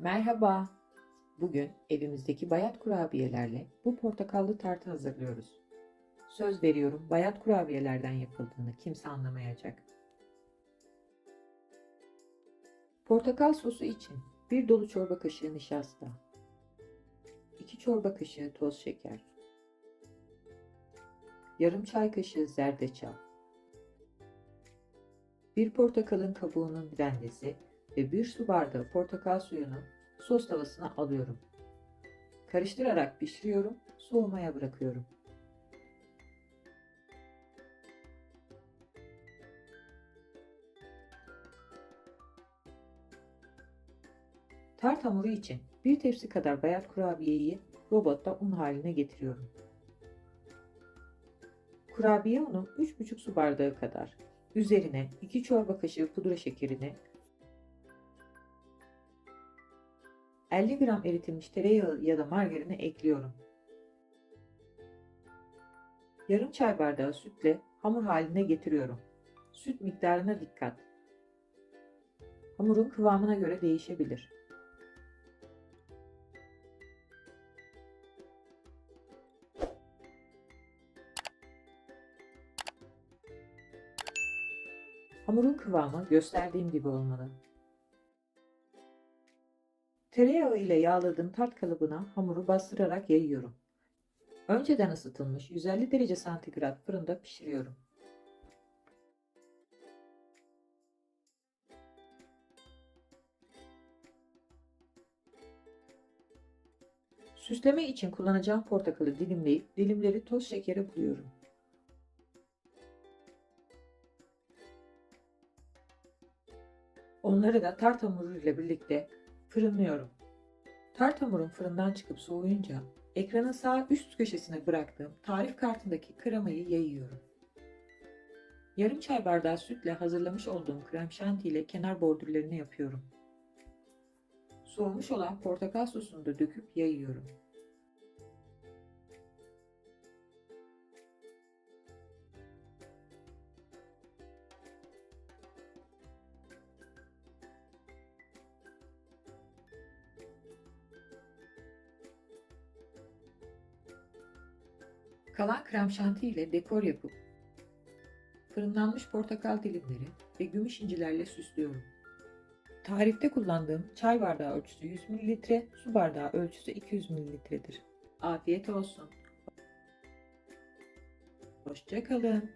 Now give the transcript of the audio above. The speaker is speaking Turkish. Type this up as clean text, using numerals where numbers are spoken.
Merhaba. Bugün evimizdeki bayat kurabiyelerle bu portakallı tartı hazırlıyoruz. Söz veriyorum bayat kurabiyelerden yapıldığını kimse anlamayacak. Portakal sosu için 1 dolu çorba kaşığı nişasta, 2 çorba kaşığı toz şeker, yarım çay kaşığı zerdeçal, 1 portakalın kabuğunun rendesi ve 1 su bardağı portakal suyunu sos tavasına alıyorum. Karıştırarak pişiriyorum, soğumaya bırakıyorum. Tart hamuru için 1 tepsi kadar bayat kurabiyeyi robotta un haline getiriyorum. Kurabiye unu 3,5 su bardağı kadar. Üzerine 2 çorba kaşığı pudra şekerini, 50 gram eritilmiş tereyağı ya da margarini ekliyorum. Yarım çay bardağı sütle hamur haline getiriyorum. Süt miktarına dikkat. Hamurun kıvamına göre değişebilir. Hamurun kıvamı gösterdiğim gibi olmalı. Tereyağı ile yağladığım tart kalıbına hamuru bastırarak yayıyorum. Önceden ısıtılmış 150 derece santigrat fırında pişiriyorum. Süsleme için kullanacağım portakalı dilimleyip dilimleri toz şekere buluyorum. Onları da tart hamuru ile birlikte fırınlıyorum. Tart hamurun fırından çıkıp soğuyunca ekranın sağ üst köşesine bıraktığım tarif kartındaki kremayı yayıyorum. Yarım çay bardağı sütle hazırlamış olduğum krem şanti ile kenar bordürlerini yapıyorum. Soğumuş olan portakal sosunu da döküp yayıyorum. Kalan krem şanti ile dekor yapıp fırınlanmış portakal dilimleri ve gümüş incilerle süslüyorum. Tarifte kullandığım çay bardağı ölçüsü 100 ml, su bardağı ölçüsü 200 ml'dir. Afiyet olsun. Hoşça kalın.